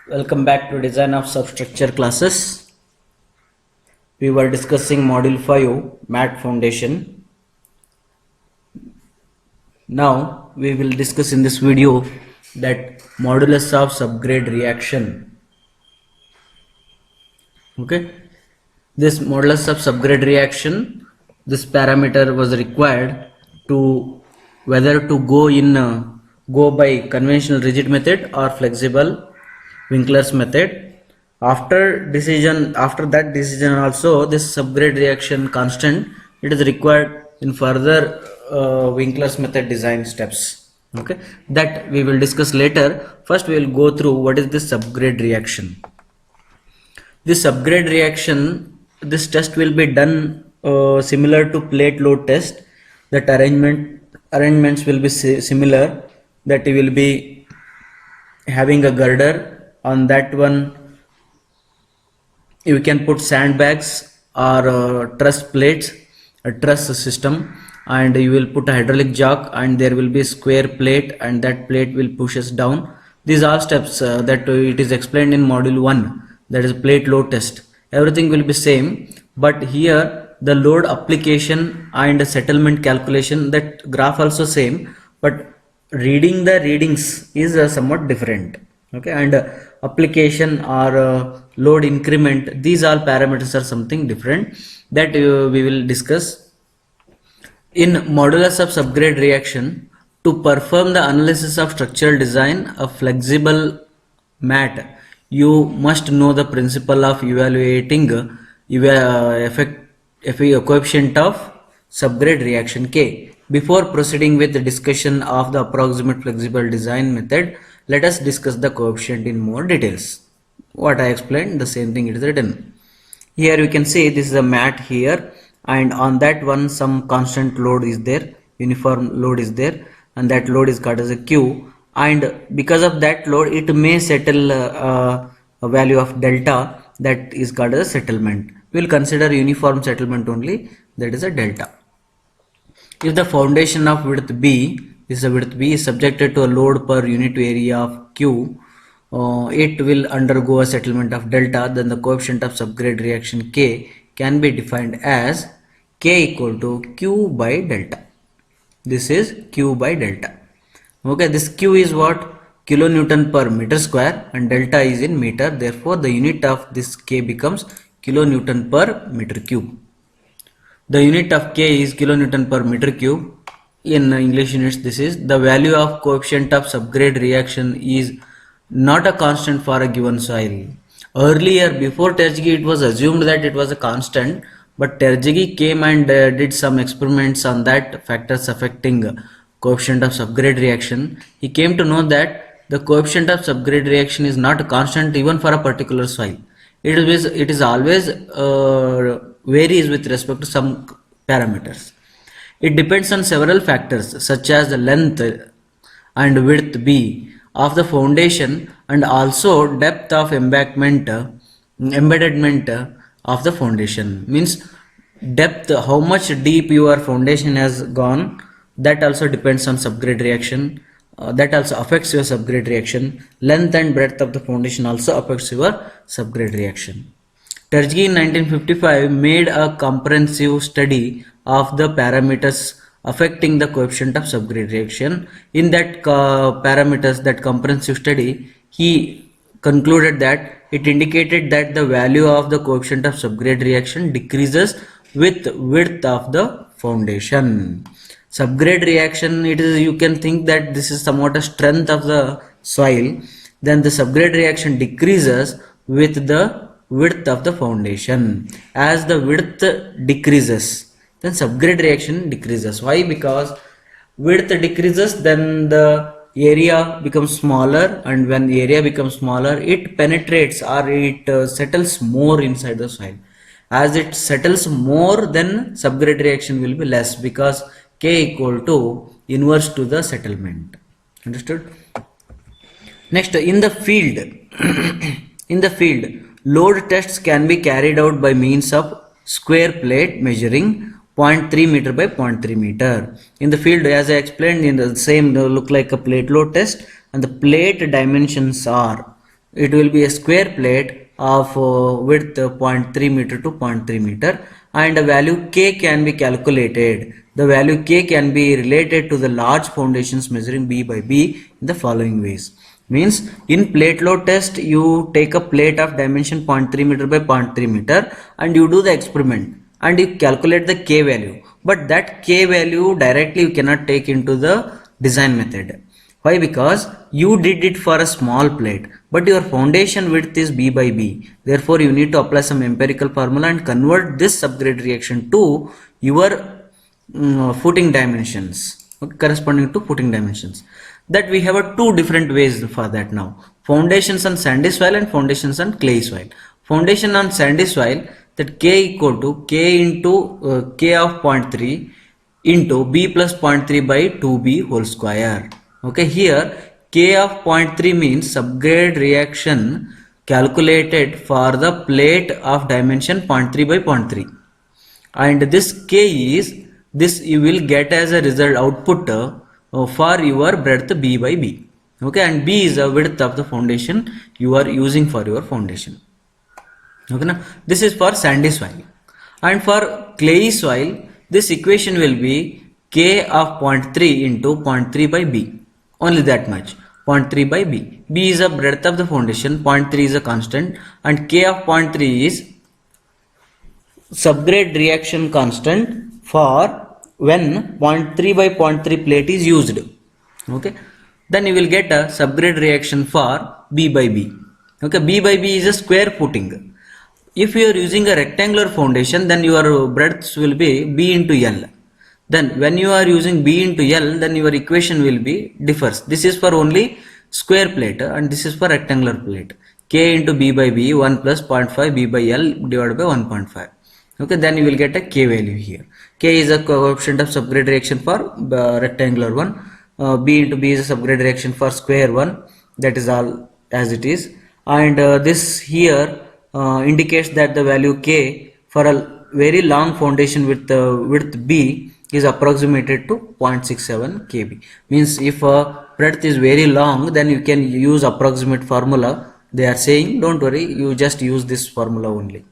Welcome back to design of substructure classes. We were discussing module 5 mat foundation. Now we will discuss in this video that modulus of subgrade reaction. Okay, this modulus of subgrade reaction, this parameter was required to whether to go by conventional rigid method or flexible Winkler's method. After that decision also, this subgrade reaction constant, it is required in further Winkler's method design steps. Okay, that we will discuss later. First we will go through what is this subgrade reaction. This subgrade reaction, this test will be done similar to plate load test. That arrangements will be similar. That we will be having a girder. On that one you can put sandbags or truss plates, a truss system, and you will put a hydraulic jack, and there will be a square plate, and that plate will push us down. These are steps that it is explained in module 1, that is plate load test. Everything will be same, but here the load application and settlement calculation, that graph also same, but reading the readings is somewhat different. Okay, and application or load increment, these all parameters are something different, that we will discuss. In modulus of subgrade reaction, to perform the analysis of structural design of flexible mat, you must know the principle of evaluating coefficient of subgrade reaction K. Before proceeding with the discussion of the approximate flexible design method, let us discuss the coefficient in more details. What I explained, the same thing it is written. Here you can see this is a mat here, and on that one some constant load is there, uniform load is there, and that load is called as a Q, and because of that load it may settle a value of delta, that is called as a settlement. We will consider uniform settlement only, that is a delta. If the foundation of width B is subjected to a load per unit area of Q, it will undergo a settlement of delta, then the coefficient of subgrade reaction K can be defined as K equal to Q by delta. This is Q by delta. Okay, this Q is what? Kilonewton per meter square, and delta is in meter, therefore the unit of this K becomes kilonewton per meter cube. The unit of K is kilonewton per meter cube. In English units, this is the value of coefficient of subgrade reaction is not a constant for a given soil. Earlier, before Terzaghi, it was assumed that it was a constant, but Terzaghi came and did some experiments on that factors affecting coefficient of subgrade reaction. He came to know that the coefficient of subgrade reaction is not a constant even for a particular soil. It is always varies with respect to some parameters. It depends on several factors such as the length and width B of the foundation, and also depth of embedment of the foundation. Means depth, how much deep your foundation has gone, that also depends on subgrade reaction. That also affects your subgrade reaction. Length and breadth of the foundation also affects your subgrade reaction. Terzaghi in 1955 made a comprehensive study of the parameters affecting the coefficient of subgrade reaction. In that that comprehensive study, he concluded that it indicated that the value of the coefficient of subgrade reaction decreases with width of the foundation. Subgrade reaction, it is, you can think that this is somewhat a strength of the soil, then the subgrade reaction decreases with the width of the foundation. As the width decreases, then subgrade reaction decreases. Why? Because width decreases, then the area becomes smaller, and when the area becomes smaller, it penetrates or it settles more inside the soil. As it settles more, then subgrade reaction will be less, because K equal to inverse to the settlement. Understood? Next, in the field, load tests can be carried out by means of square plate measuring 0.3 meter by 0.3 meter. In the field, as I explained, in the same look like a plate load test, and the plate dimensions are it will be a square plate of width 0.3 meter to 0.3 meter, and the value K can be calculated. The value K can be related to the large foundations measuring B by B in the following ways. Means in plate load test, you take a plate of dimension 0.3 meter by 0.3 meter and you do the experiment and you calculate the K value. But that K value directly you cannot take into the design method. Why? Because you did it for a small plate, but your foundation width is B by B. Therefore, you need to apply some empirical formula and convert this subgrade reaction to your footing dimensions, corresponding to footing dimensions. That we have two different ways for that now. Foundations on sandy soil and foundations on clay soil. Foundation on sandy soil, that K equal to K into K of 0.3 into B plus 0.3 by 2B whole square. Okay, here K of 0.3 means subgrade reaction calculated for the plate of dimension 0.3 by 0.3, and this K is, this you will get as a result output for your breadth B by B. Okay, and B is the width of the foundation you are using for your foundation. Okay, now this is for sandy soil, and for clayey soil this equation will be K of 0.3 into 0.3 by B. Only that much, 0.3 by B. B is the breadth of the foundation, 0.3 is a constant, and K of 0.3 is subgrade reaction constant for when 0.3 by 0.3 plate is used. Okay, then you will get a subgrade reaction for B by B. Okay, B by B is a square footing. If you are using a rectangular foundation, then your breadths will be B into L. Then when you are using B into L, then your equation will be differs. This is for only square plate and this is for rectangular plate. K into B by B, 1 plus 0.5 B by L divided by 1.5. Okay, then you will get a K value here. K is a coefficient of subgrade reaction for rectangular one. B into B is a subgrade reaction for square one. That is all as it is. And this here indicates that the value K for a very long foundation with width B is approximated to 0.67 kb. Means if breadth is very long, then you can use approximate formula. They are saying, don't worry, you just use this formula only.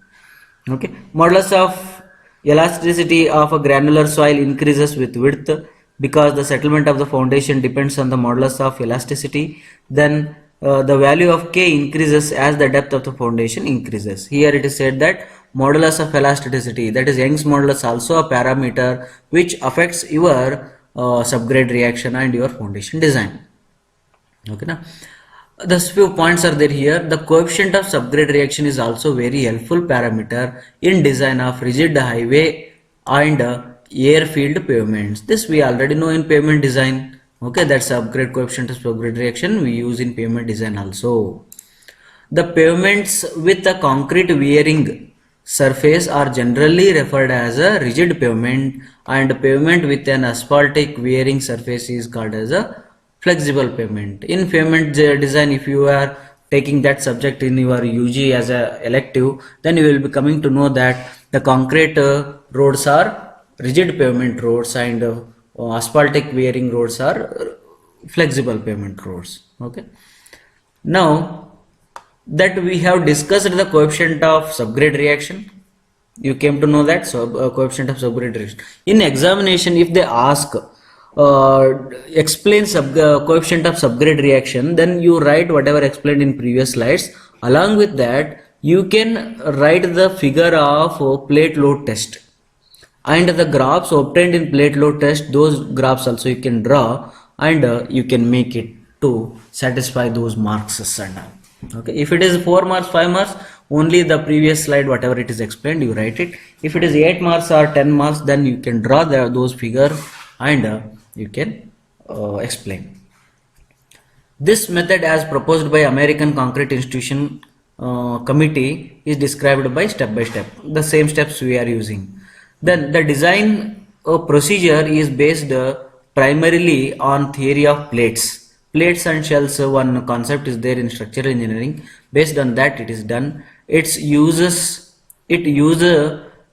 Okay, modulus of elasticity of a granular soil increases with width because the settlement of the foundation depends on the modulus of elasticity. Then the value of K increases as the depth of the foundation increases. Here it is said that modulus of elasticity, that is Young's modulus, also a parameter which affects your subgrade reaction and your foundation design. Okay, now thus few points are there here. The coefficient of subgrade reaction is also very helpful parameter in design of rigid highway and airfield pavements. This we already know in pavement design. Okay, that's subgrade coefficient of subgrade reaction we use in pavement design also. The pavements with a concrete wearing surface are generally referred as a rigid pavement, and pavement with an asphaltic wearing surface is called as a flexible pavement. In pavement design, if you are taking that subject in your UG as a elective, then you will be coming to know that the concrete roads are rigid pavement roads and asphaltic wearing roads are flexible pavement roads. Okay, now that we have discussed the coefficient of subgrade reaction, you came to know that coefficient of subgrade reaction. In examination, if they ask explain coefficient of subgrade reaction, then you write whatever explained in previous slides. Along with that, you can write the figure of plate load test and the graphs obtained in plate load test. Those graphs also you can draw and you can make it to satisfy those marks and all. Okay, if it is 4 marks, 5 marks, only the previous slide whatever it is explained you write it. If it is 8 marks or 10 marks, then you can draw those figures and you can explain. This method as proposed by American Concrete Institution committee is described by step, the same steps we are using. Then the design procedure is based primarily on theory of plates and shells. One concept is there in structural engineering. Based on that it is done. Its use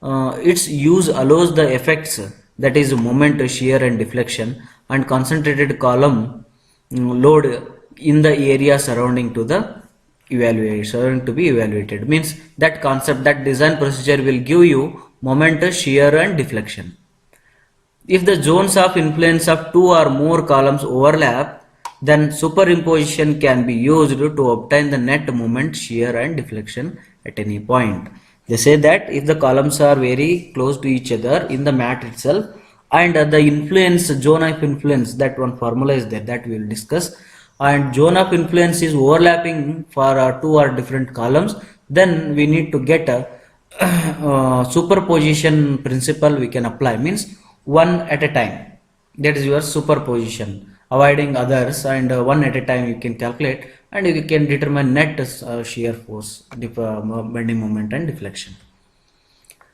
allows the effects, that is moment, shear and deflection, and concentrated column load in the area surrounding to the evaluated means that concept, that design procedure will give you moment, shear and deflection. If the zones of influence of two or more columns overlap, then superimposition can be used to obtain the net moment, shear and deflection at any point. They say that if the columns are very close to each other in the mat itself, and the influence, zone of influence, that one formula is there, that we will discuss, and zone of influence is overlapping for two or different columns, then we need to get a superposition principle we can apply, means one at a time, that is your superposition, avoiding others, and one at a time you can calculate, and you can determine net shear force, bending moment and deflection.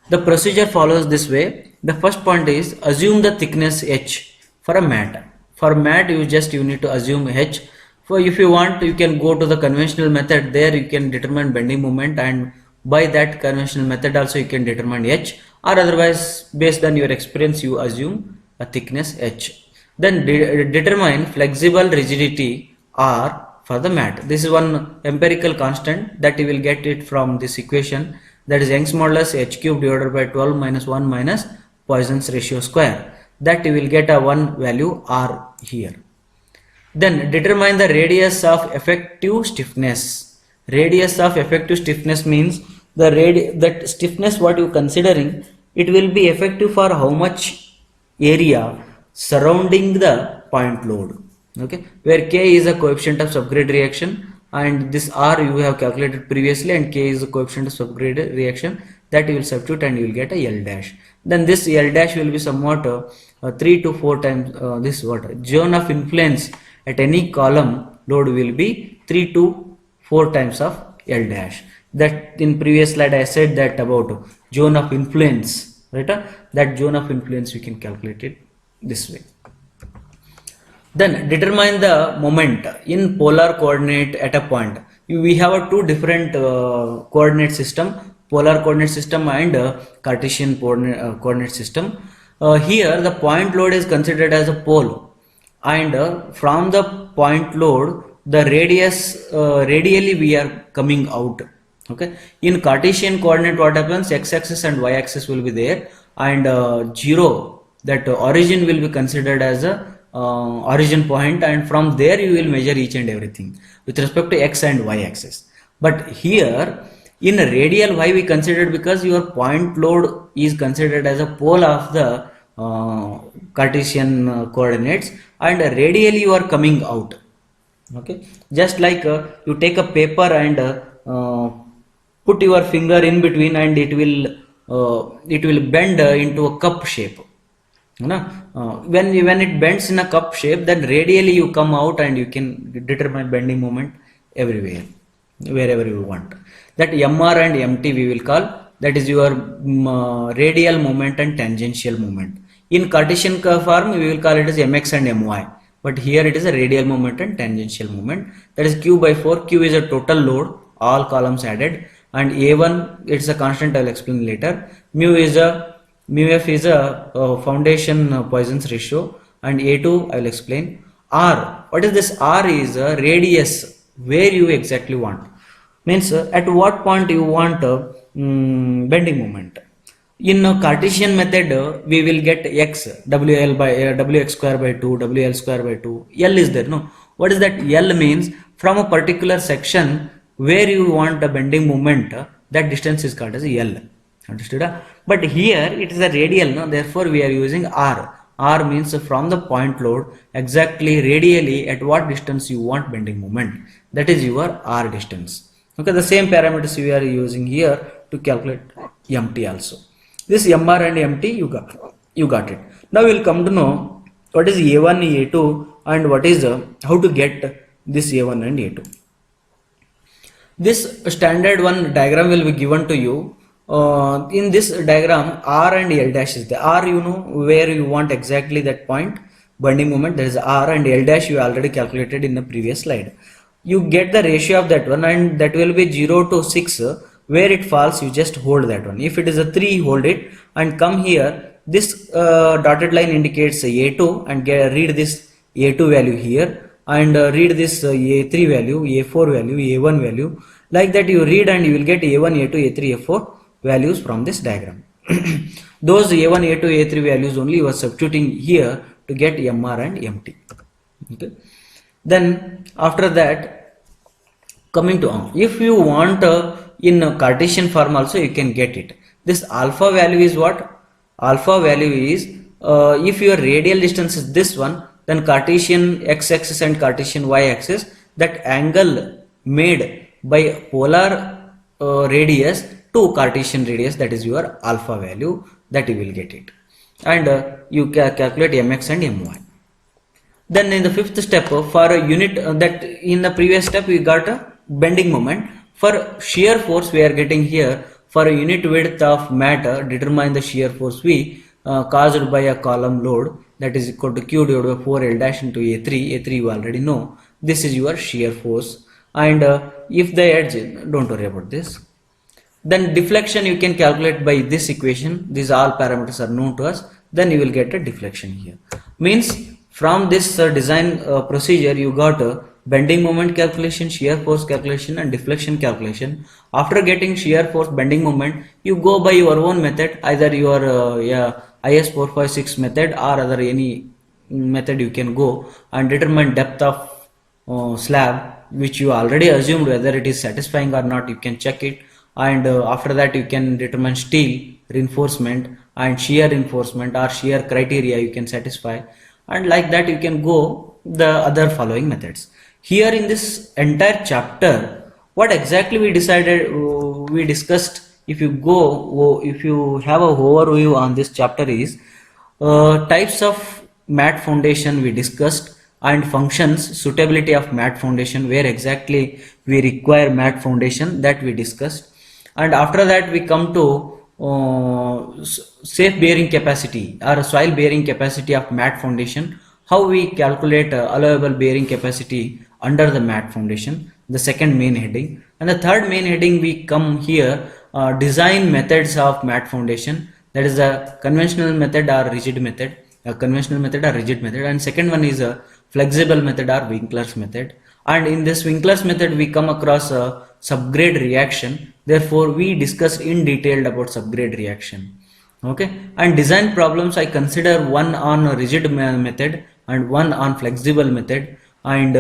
The procedure follows this way. The first point is assume the thickness h for a mat. For mat you need to assume h. For if you want, you can go to the conventional method, there you can determine bending moment, and by that conventional method also you can determine h, or otherwise based on your experience you assume a thickness h. Then determine flexible rigidity r for the mat. This is one empirical constant that you will get it from this equation, that is Young's modulus h cube divided by 12 minus 1 minus Poisson's ratio square, that you will get a one value r here. Then determine the radius of effective stiffness. Radius of effective stiffness means the that stiffness what you considering, it will be effective for how much area surrounding the point load. Okay, where k is a coefficient of subgrade reaction, and this r you have calculated previously, and k is the coefficient of subgrade reaction, that you will substitute and you will get a L dash. Then this L dash will be somewhat 3 to 4 times this what zone of influence at any column load will be 3 to 4 times of L dash. That in previous slide I said that about zone of influence, right? That zone of influence we can calculate it this way. Then determine the moment in polar coordinate at a point. We have a two different coordinate system, polar coordinate system and Cartesian coordinate system. Here the point load is considered as a pole, and from the point load the radius radially we are coming out. Okay, in Cartesian coordinate what happens, x-axis and y-axis will be there, and 0, that origin will be considered as a origin point, and from there you will measure each and everything with respect to x and y axis. But here in radial, why we considered, because your point load is considered as a pole of the Cartesian coordinates, and radially you are coming out. Okay, just like you take a paper and put your finger in between, and it will bend into a cup shape. When it bends in a cup shape, then radially you come out and you can determine bending moment everywhere, wherever you want. That MR and MT we will call, that is your radial moment and tangential moment. In Cartesian form we will call it as MX and MY, but here it is a radial moment and tangential moment. That is Q by 4. Q is a total load, all columns added, and A1 it's a constant, I will explain later. Mu F is a foundation Poisson's ratio, and A2 I will explain. R, what is this? R is a radius where you exactly want, means at what point you want bending moment. In Cartesian method we will get x, WL by Wx square by 2, WL square by 2, L is there, no? What is that? L means from a particular section where you want a bending moment, that distance is called as L. Understood? But here it is a radial, no? Therefore we are using R. R means from the point load exactly radially at what distance you want bending moment, that is your R distance. Okay, the same parameters we are using here to calculate MT also. This MR and MT you got it. Now we will come to know what is A1, A2, and what is how to get this A1 and A2. This standard one diagram will be given to you. In this diagram R and L dash is there. R, you know where you want exactly that point bending moment, there is R, and L dash you already calculated in the previous slide. You get the ratio of that one, and that will be 0 to 6. Where it falls you just hold that one. If it is a 3, hold it and come here. This dotted line indicates A2, and read this A2 value here. and read this A3 value, A4 value, A1 value. Like that you read and you will get A1, A2, A3, A4 values from this diagram. Those A1, A2, A3 values only you are substituting here to get MR and MT. Okay. Then after that, coming to if you want in Cartesian form also you can get it. This alpha value is what? Alpha value is if your radial distance is this one, then Cartesian x-axis and Cartesian y-axis, that angle made by polar radius to Cartesian radius, that is your alpha value, that you will get it. And you calculate mx and my. Then in the fifth step, for a unit that in the previous step we got a bending moment. For shear force we are getting here, for a unit width of matter, determine the shear force V caused by a column load, that is equal to Q divided by 4L dash into A3. A3 you already know. This is your shear force. And if the edge, don't worry about this. Then deflection you can calculate by this equation. These all parameters are known to us. Then you will get a deflection here. Means from this design procedure you got a bending moment calculation, shear force calculation and deflection calculation. After getting shear force, bending moment, you go by your own method, either your IS 456 method or other any method you can go and determine depth of slab, which you already assumed whether it is satisfying or not. You can check it, and after that you can determine steel reinforcement and shear reinforcement or shear criteria you can satisfy, and like that you can go the other following methods. Here in this entire chapter, what exactly we decided, we discussed, if you have a overview on this chapter is types of mat foundation we discussed, and functions, suitability of mat foundation, where exactly we require mat foundation, that we discussed. And after that we come to safe bearing capacity or soil bearing capacity of mat foundation, how we calculate allowable bearing capacity under the mat foundation, the second main heading. And the third main heading we come here, design methods of mat foundation, that is a conventional method or rigid method, and second one is a flexible method or Winkler's method. And in this Winkler's method we come across a subgrade reaction, therefore we discussed in detail about subgrade reaction. Okay, and design problems I consider one on a rigid method and one on flexible method, and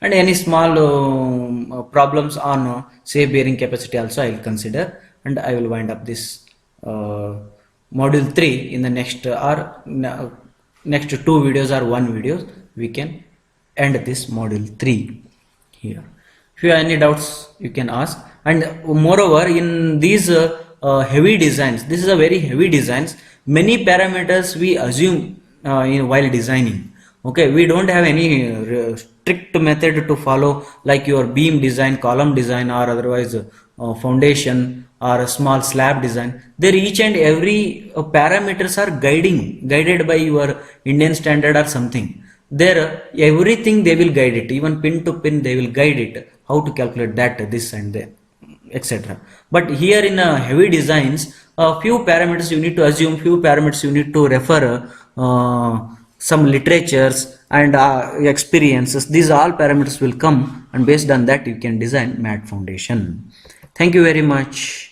and any small problems on safe bearing capacity also I will consider, and I will wind up this module 3 in the next next 2 videos or 1 video. We can end this module 3 here. If you have any doubts you can ask. And moreover, in these heavy designs, this is a very heavy designs, many parameters we assume while designing. Okay, we don't have any strict method to follow, like your beam design, column design, or otherwise foundation or a small slab design. There each and every parameters are guided by your Indian standard or something. There everything they will guide it, even pin to pin they will guide it, how to calculate that, this and that, etc. But here in heavy designs, a few parameters you need to assume, few parameters you need to refer some literatures and experiences. These all parameters will come, and based on that you can design mat foundation. Thank you very much.